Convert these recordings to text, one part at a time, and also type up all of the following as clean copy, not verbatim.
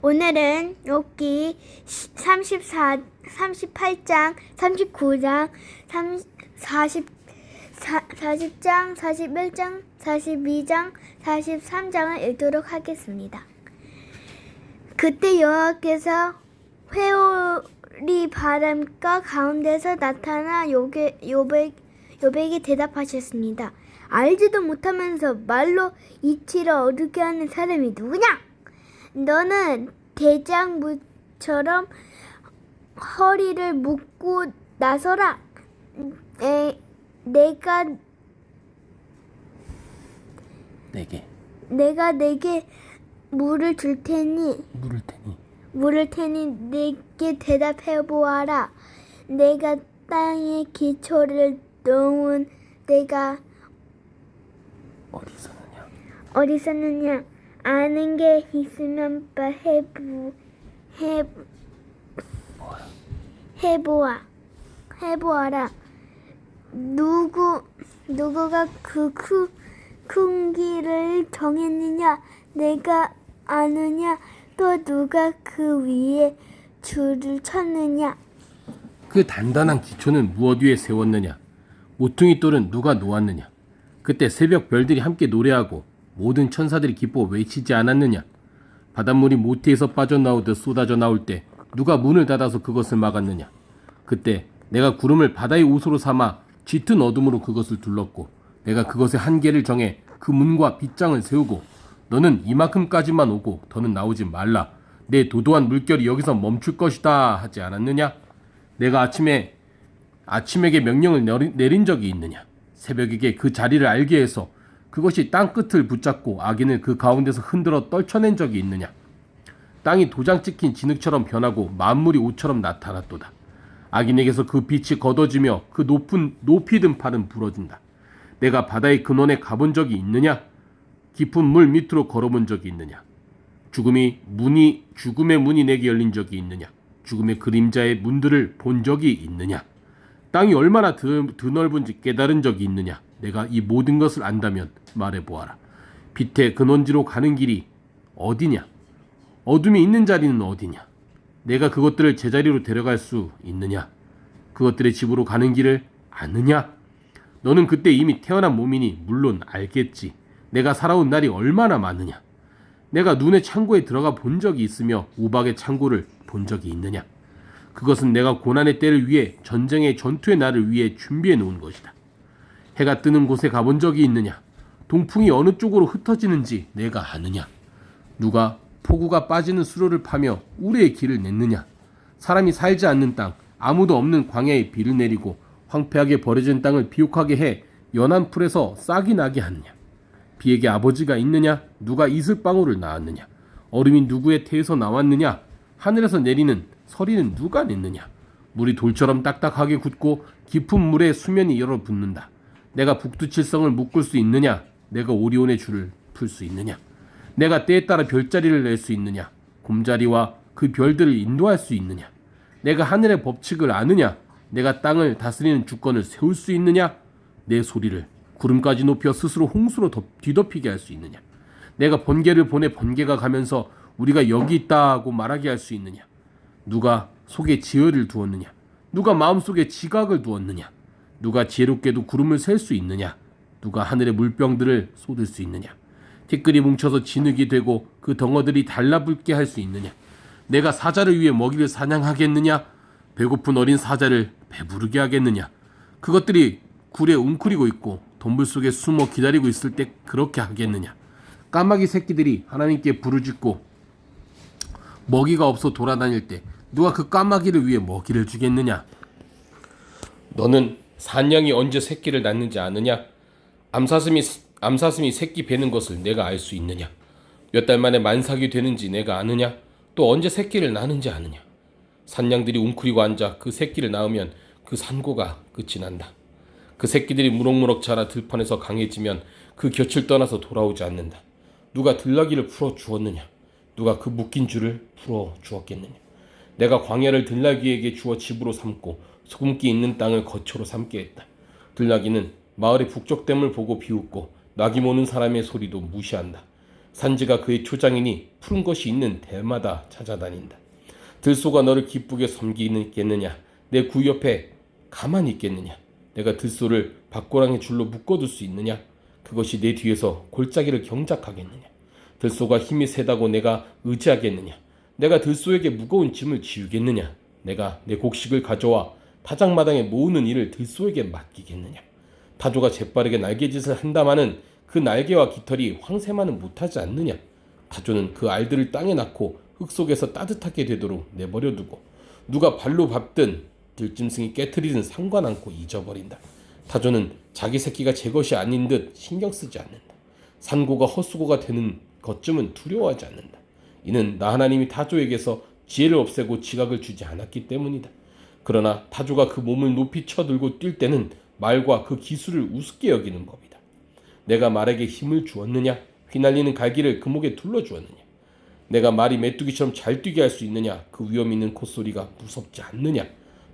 오늘은 욥기 38장, 39장, 40장, 41장, 42장, 43장을 읽도록 하겠습니다. 그때 여호와께서 회오리 바람과 가운데서 나타나 욥에게 대답하셨습니다. 알지도 못하면서 말로 이치를 어둡게 하는 사람이 누구냐? 너는 대장무처럼 허리를 묶고 나서라. 내가 네게 물을 테니 네게 대답해 보아라. 내가 땅에 기초를 놓은 데가 어디 있었느냐? 아는 게 있으면 해보아라. 누구가 그 큰 길을 정했느냐? 내가 아느냐? 또 누가 그 위에 줄을 쳤느냐? 그 단단한 기초는 무엇 위에 세웠느냐? 모퉁이 돌은 누가 놓았느냐? 그때 새벽 별들이 함께 노래하고 모든 천사들이 기뻐 외치지 않았느냐? 바닷물이 모태에서 빠져나오듯 쏟아져 나올 때 누가 문을 닫아서 그것을 막았느냐? 그때 내가 구름을 바다의 옷으로 삼아 짙은 어둠으로 그것을 둘렀고 내가 그것의 한계를 정해 그 문과 빗장을 세우고 너는 이만큼까지만 오고 더는 나오지 말라. 내 도도한 물결이 여기서 멈출 것이다 하지 않았느냐? 내가 아침에게 명령을 내린 적이 있느냐? 새벽에게 그 자리를 알게 해서 그것이 땅 끝을 붙잡고 악인을 그 가운데서 흔들어 떨쳐낸 적이 있느냐? 땅이 도장 찍힌 진흙처럼 변하고 만물이 옷처럼 나타났도다. 악인에게서 그 빛이 걷어지며 그 높이 든 팔은 부러진다. 내가 바다의 근원에 가본 적이 있느냐? 깊은 물 밑으로 걸어본 적이 있느냐? 죽음의 문이 내게 열린 적이 있느냐? 죽음의 그림자의 문들을 본 적이 있느냐? 땅이 얼마나 드넓은지 깨달은 적이 있느냐? 내가 이 모든 것을 안다면 말해보아라. 빛의 근원지로 가는 길이 어디냐? 어둠이 있는 자리는 어디냐? 내가 그것들을 제자리로 데려갈 수 있느냐? 그것들의 집으로 가는 길을 아느냐? 너는 그때 이미 태어난 몸이니 물론 알겠지. 내가 살아온 날이 얼마나 많으냐? 내가 눈의 창고에 들어가 본 적이 있으며 우박의 창고를 본 적이 있느냐? 그것은 내가 고난의 때를 위해 전투의 날을 위해 준비해 놓은 것이다. 해가 뜨는 곳에 가본 적이 있느냐? 동풍이 어느 쪽으로 흩어지는지 내가 아느냐? 누가 폭우가 빠지는 수로를 파며 우레의 길을 냈느냐? 사람이 살지 않는 땅, 아무도 없는 광야에 비를 내리고 황폐하게 버려진 땅을 비옥하게 해 연한 풀에서 싹이 나게 하느냐? 비에게 아버지가 있느냐? 누가 이슬방울을 낳았느냐? 얼음이 누구의 태에서 나왔느냐? 하늘에서 내리는 서리는 누가 냈느냐? 물이 돌처럼 딱딱하게 굳고 깊은 물에 수면이 열어붙는다. 내가 북두칠성을 묶을 수 있느냐? 내가 오리온의 줄을 풀 수 있느냐? 내가 때에 따라 별자리를 낼 수 있느냐? 곰자리와 그 별들을 인도할 수 있느냐? 내가 하늘의 법칙을 아느냐? 내가 땅을 다스리는 주권을 세울 수 있느냐? 내 소리를 구름까지 높여 스스로 홍수로 뒤덮이게 할 수 있느냐? 내가 번개를 보내 번개가 가면서 우리가 여기 있다고 말하게 할 수 있느냐? 누가 속에 지혜를 두었느냐? 누가 마음속에 지각을 두었느냐? 누가 지혜롭게도 구름을 셀 수 있느냐? 누가 하늘의 물병들을 쏟을 수 있느냐? 티끌이 뭉쳐서 진흙이 되고 그 덩어들이 달라붙게 할 수 있느냐? 내가 사자를 위해 먹이를 사냥하겠느냐? 배고픈 어린 사자를 배부르게 하겠느냐? 그것들이 굴에 웅크리고 있고 동물 속에 숨어 기다리고 있을 때 그렇게 하겠느냐? 까마귀 새끼들이 하나님께 부르짖고 먹이가 없어 돌아다닐 때 누가 그 까마귀를 위해 먹이를 주겠느냐? 너는 산양이 언제 새끼를 낳는지 아느냐? 암사슴이 새끼 베는 것을 내가 알 수 있느냐? 몇 달 만에 만삭이 되는지 내가 아느냐? 또 언제 새끼를 낳는지 아느냐? 산양들이 웅크리고 앉아 그 새끼를 낳으면 그 산고가 끝이 난다. 그 새끼들이 무럭무럭 자라 들판에서 강해지면 그 곁을 떠나서 돌아오지 않는다. 누가 들나귀를 풀어 주었느냐? 누가 그 묶인 줄을 풀어 주었겠느냐? 내가 광야를 들나귀에게 주어 집으로 삼고 소금기 있는 땅을 거처로 삼게 했다. 들나귀는 마을의 북적댐을 보고 비웃고 나귀 모는 사람의 소리도 무시한다. 산지가 그의 초장이니 푸른 것이 있는 데마다 찾아다닌다. 들소가 너를 기쁘게 섬기겠느냐? 내 구 옆에 가만히 있겠느냐? 내가 들소를 밭고랑의 줄로 묶어둘 수 있느냐? 그것이 내 뒤에서 골짜기를 경작하겠느냐? 들소가 힘이 세다고 내가 의지하겠느냐? 내가 들소에게 무거운 짐을 지우겠느냐? 내가 내 곡식을 가져와 타작마당에 모으는 일을 들소에게 맡기겠느냐? 타조가 재빠르게 날개짓을 한다마는 그 날개와 깃털이 황새만은 못하지 않느냐? 타조는 그 알들을 땅에 낳고 흙 속에서 따뜻하게 되도록 내버려두고 누가 발로 밟든 들짐승이 깨트리든 상관않고 잊어버린다. 타조는 자기 새끼가 제 것이 아닌 듯 신경 쓰지 않는다. 산고가 헛수고가 되는 것쯤은 두려워하지 않는다. 이는 나 하나님이 타조에게서 지혜를 없애고 지각을 주지 않았기 때문이다. 그러나 타조가 그 몸을 높이 쳐들고 뛸 때는 말과 그 기술을 우습게 여기는 법이다. 내가 말에게 힘을 주었느냐? 휘날리는 갈기를 그 목에 둘러주었느냐? 내가 말이 메뚜기처럼 잘 뛰게 할 수 있느냐? 그 위험 있는 콧소리가 무섭지 않느냐?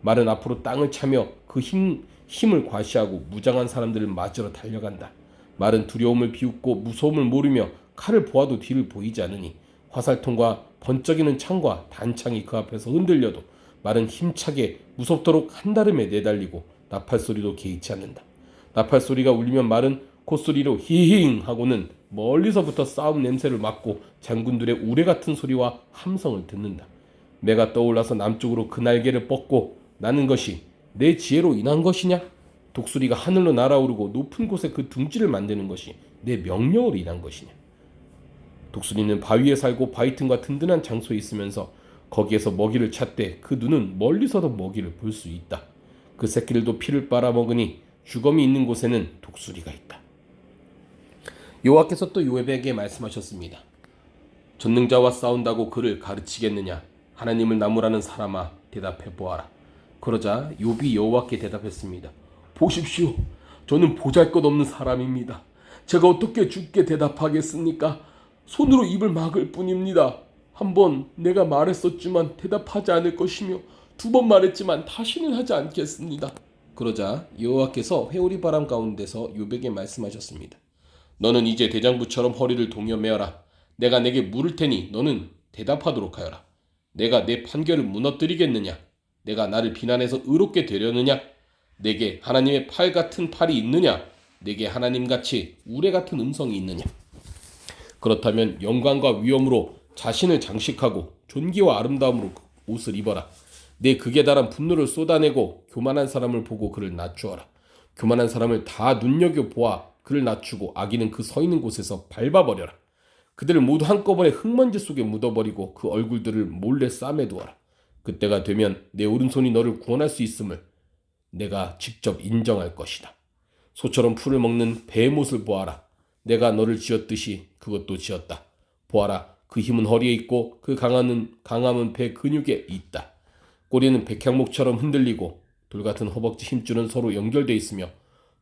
말은 앞으로 땅을 차며 그 힘을 과시하고 무장한 사람들을 맞으러 달려간다. 말은 두려움을 비웃고 무서움을 모르며 칼을 보아도 뒤를 보이지 않으니 화살통과 번쩍이는 창과 단창이 그 앞에서 흔들려도 말은 힘차게 무섭도록 한다름에 내달리고 나팔소리도 개의치 않는다. 나팔소리가 울리면 말은 콧소리로 히힝 하고는 멀리서부터 싸움 냄새를 맡고 장군들의 우레 같은 소리와 함성을 듣는다. 매가 떠올라서 남쪽으로 그 날개를 뻗고 나는 것이 내 지혜로 인한 것이냐? 독수리가 하늘로 날아오르고 높은 곳에 그 둥지를 만드는 것이 내 명령으로 인한 것이냐? 독수리는 바위에 살고 바위 틈과 든든한 장소에 있으면서 거기에서 먹이를 찾되 그 눈은 멀리서도 먹이를 볼 수 있다. 그 새끼들도 피를 빨아먹으니 주검이 있는 곳에는 독수리가 있다. 여호와께서 또 요압에게 말씀하셨습니다. 전능자와 싸운다고 그를 가르치겠느냐? 하나님을 나무라는 사람아, 대답해 보아라. 그러자 욥이 여호와께 대답했습니다. 보십시오, 저는 보잘것없는 사람입니다. 제가 어떻게 주께 대답하겠습니까? 손으로 입을 막을 뿐입니다. 한 번 내가 말했었지만 대답하지 않을 것이며 2번 말했지만 다시는 하지 않겠습니다. 그러자 여호와께서 회오리 바람 가운데서 욥에게 말씀하셨습니다. 너는 이제 대장부처럼 허리를 동여 매어라. 내가 내게 물을 테니 너는 대답하도록 하여라. 내가 내 판결을 무너뜨리겠느냐? 내가 나를 비난해서 의롭게 되려느냐? 내게 하나님의 팔 같은 팔이 있느냐? 내게 하나님같이 우레 같은 음성이 있느냐? 그렇다면 영광과 위엄으로 자신을 장식하고 존귀와 아름다움으로 옷을 입어라. 내 극에 달한 분노를 쏟아내고 교만한 사람을 보고 그를 낮추어라. 교만한 사람을 다 눈여겨보아 그를 낮추고 악인은 그 서 있는 곳에서 밟아버려라. 그들을 모두 한꺼번에 흙먼지 속에 묻어버리고 그 얼굴들을 몰래 싸매두어라. 그때가 되면 내 오른손이 너를 구원할 수 있음을 내가 직접 인정할 것이다. 소처럼 풀을 먹는 베헤못을 보아라. 내가 너를 지었듯이 그것도 지었다. 보아라, 그 힘은 허리에 있고 그 강함은 배 근육에 있다. 꼬리는 백향목처럼 흔들리고 돌같은 허벅지 힘줄은 서로 연결되어 있으며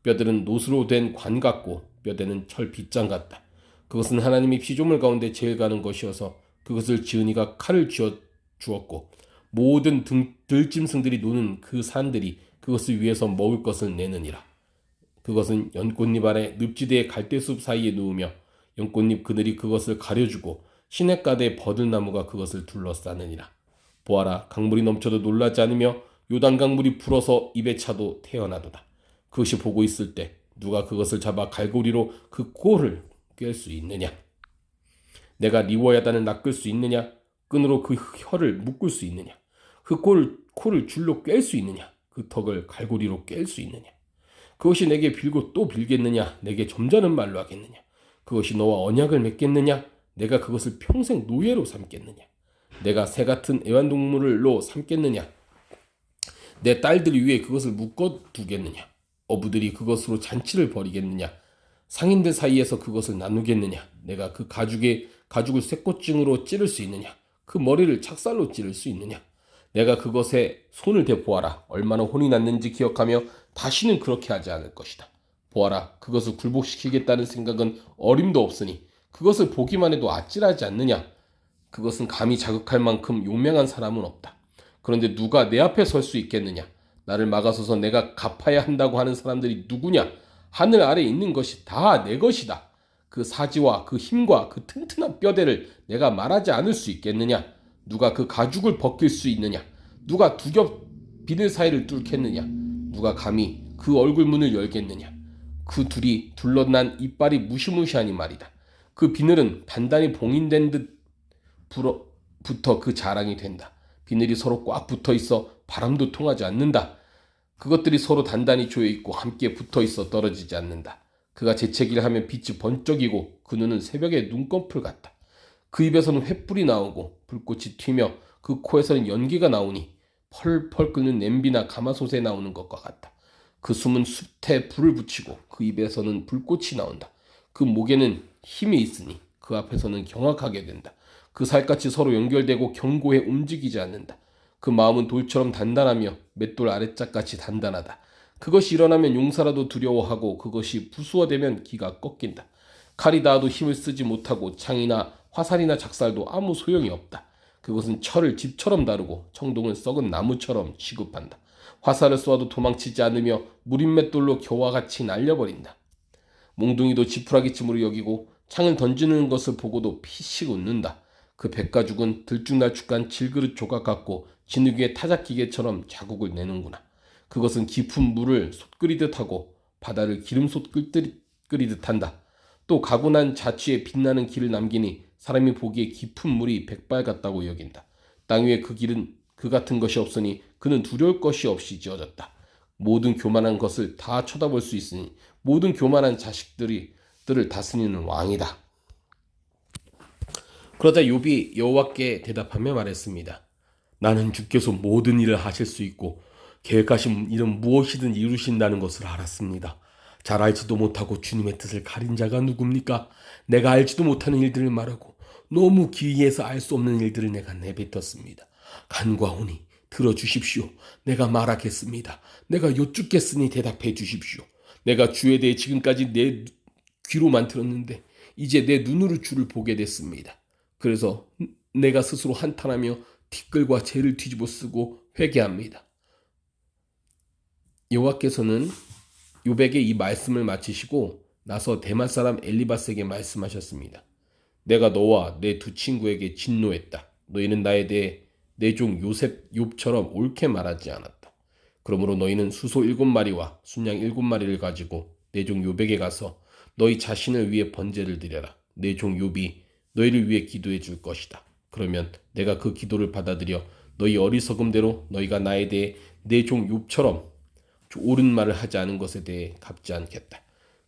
뼈들은 노스로 된 관 같고 뼈대는 철 빗장 같다. 그것은 하나님이 피조물 가운데 제일 가는 것이어서 그것을 지은 이가 칼을 주었고 모든 들짐승들이 노는 그 산들이 그것을 위해서 먹을 것을 내느니라. 그것은 연꽃잎 아래 늪지대의 갈대숲 사이에 누우며 연꽃잎 그늘이 그것을 가려주고 시냇가대의 버들나무가 그것을 둘러싸느니라. 보아라, 강물이 넘쳐도 놀라지 않으며 요단강물이 불어서 입에 차도 태어나도다. 그것이 보고 있을 때 누가 그것을 잡아 갈고리로 그 코를 꿰 수 있느냐? 내가 리워야단을 낚을 수 있느냐? 끈으로 그 혀를 묶을 수 있느냐? 그 코를 줄로 꿰 수 있느냐? 그 턱을 갈고리로 꿰 수 있느냐? 그것이 내게 빌고 또 빌겠느냐? 내게 점잖은 말로 하겠느냐? 그것이 너와 언약을 맺겠느냐? 내가 그것을 평생 노예로 삼겠느냐? 내가 새 같은 애완동물로 삼겠느냐? 내 딸들 위에 그것을 묶어두겠느냐? 어부들이 그것으로 잔치를 벌이겠느냐? 상인들 사이에서 그것을 나누겠느냐? 내가 그 가죽을 쇠꽃증으로 찌를 수 있느냐? 그 머리를 착살로 찌를 수 있느냐? 내가 그것에 손을 대보아라. 얼마나 혼이 났는지 기억하며 다시는 그렇게 하지 않을 것이다. 보아라, 그것을 굴복시키겠다는 생각은 어림도 없으니 그것을 보기만 해도 아찔하지 않느냐? 그것은 감히 자극할 만큼 용맹한 사람은 없다. 그런데 누가 내 앞에 설 수 있겠느냐? 나를 막아서서 내가 갚아야 한다고 하는 사람들이 누구냐? 하늘 아래 있는 것이 다 내 것이다. 그 사지와 그 힘과 그 튼튼한 뼈대를 내가 말하지 않을 수 있겠느냐? 누가 그 가죽을 벗길 수 있느냐? 누가 두 겹 비늘 사이를 뚫겠느냐? 누가 감히 그 얼굴 문을 열겠느냐? 그 둘이 둘러난 이빨이 무시무시하니 말이다. 그 비늘은 단단히 봉인된 듯 붙어 그 자랑이 된다. 비늘이 서로 꽉 붙어 있어 바람도 통하지 않는다. 그것들이 서로 단단히 조여 있고 함께 붙어 있어 떨어지지 않는다. 그가 재채기를 하면 빛이 번쩍이고 그 눈은 새벽의 눈꺼풀 같다. 그 입에서는 횃불이 나오고 불꽃이 튀며 그 코에서는 연기가 나오니 펄펄 끓는 냄비나 가마솥에 나오는 것과 같다. 그 숨은 숯에 불을 붙이고 그 입에서는 불꽃이 나온다. 그 목에는 힘이 있으니 그 앞에서는 경악하게 된다. 그 살갗이 서로 연결되고 견고해 움직이지 않는다. 그 마음은 돌처럼 단단하며 맷돌 아래짝같이 단단하다. 그것이 일어나면 용사라도 두려워하고 그것이 부수어대면 기가 꺾인다. 칼이 닿아도 힘을 쓰지 못하고 창이나 화살이나 작살도 아무 소용이 없다. 그것은 철을 집처럼 다루고 청동을 썩은 나무처럼 취급한다. 화살을 쏘아도 도망치지 않으며 무린 맷돌로 겨와 같이 날려버린다. 몽둥이도 지푸라기쯤으로 여기고 창을 던지는 것을 보고도 피식 웃는다. 그 백가죽은 들쭉날쭉한 질그릇 조각 같고 진흙 위에 타작기계처럼 자국을 내는구나. 그것은 깊은 물을 솟끓이듯 하고 바다를 기름솥 끓이듯 한다. 또 가고 난 자취에 빛나는 길을 남기니 사람이 보기에 깊은 물이 백발 같다고 여긴다. 땅 위에 그 같은 것이 없으니 그는 두려울 것이 없이 지어졌다. 모든 교만한 것을 다 쳐다볼 수 있으니 모든 교만한 자식들을 다스리는 왕이다. 그러자 욥이 여호와께 대답하며 말했습니다. 나는 주께서 모든 일을 하실 수 있고 계획하신 일은 무엇이든 이루신다는 것을 알았습니다. 잘 알지도 못하고 주님의 뜻을 가린 자가 누굽니까? 내가 알지도 못하는 일들을 말하고 너무 기이해서 알 수 없는 일들을 내가 내뱉었습니다. 간과하오니 들어주십시오. 내가 말하겠습니다. 내가 여쭙겠으니 대답해 주십시오. 내가 주에 대해 지금까지 내 귀로만 들었는데 이제 내 눈으로 주를 보게 됐습니다. 그래서 내가 스스로 한탄하며 티끌과 재를 뒤집어 쓰고 회개합니다. 여호와께서는 욥에게 이 말씀을 마치시고 나서 대만 사람 엘리바스에게 말씀하셨습니다. 내가 너와 내 두 친구에게 진노했다. 너희는 나에 대해 내 종 욥처럼 옳게 말하지 않았다. 그러므로 너희는 수소 7마리와 순양 7마리를 가지고 내 종 욥에게 가서 너희 자신을 위해 번제를 드려라. 내 종 욥이 너희를 위해 기도해 줄 것이다. 그러면 내가 그 기도를 받아들여 너희 어리석음대로 너희가 나에 대해 내 종 욥처럼 옳은 말을 하지 않은 것에 대해 갚지 않겠다.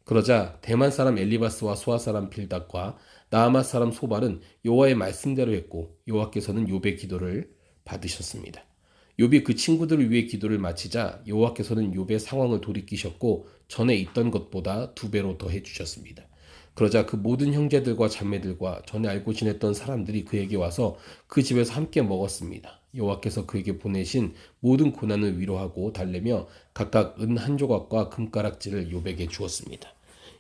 그러자 대만 사람 엘리바스와 소아 사람 빌닷과 나아마 사람 소발은 여호와의 말씀대로 했고 여호와께서는 욥의 기도를 받으셨습니다. 욥이 그 친구들을 위해 기도를 마치자 여호와께서는 욥의 상황을 돌이키셨고 전에 있던 것보다 2배로 더 해주셨습니다. 그러자 그 모든 형제들과 자매들과 전에 알고 지냈던 사람들이 그에게 와서 그 집에서 함께 먹었습니다. 여호와께서 그에게 보내신 모든 고난을 위로하고 달래며 각각 은 한 조각과 금가락지를 욥에게 주었습니다.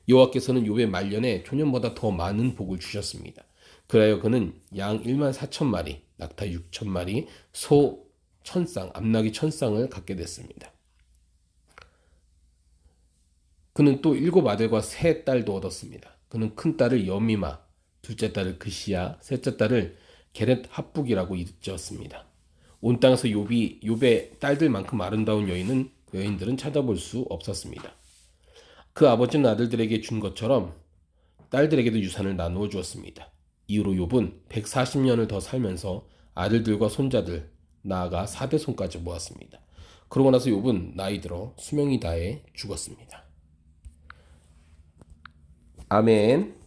여호와께서는 욥의 말년에 초년보다 더 많은 복을 주셨습니다. 그래야 그는 양 14,000마리, 낙타 6,000마리, 소 1,000쌍, 암나귀 1,000쌍을 갖게 됐습니다. 그는 또 7 아들과 3 딸도 얻었습니다. 그는 큰 딸을 여미마, 둘째 딸을 그시야, 셋째 딸을 게렛 합북이라고 지었습니다. 온 땅에서 욥의 딸들만큼 아름다운 여인들은 찾아볼 수 없었습니다. 그 아버지는 아들들에게 준 것처럼 딸들에게도 유산을 나누어 주었습니다. 이후로 욥은 140년을 더 살면서 아들들과 손자들, 나아가 4대손까지 모았습니다. 그러고 나서 욥은 나이 들어 수명이 다해 죽었습니다. 아멘.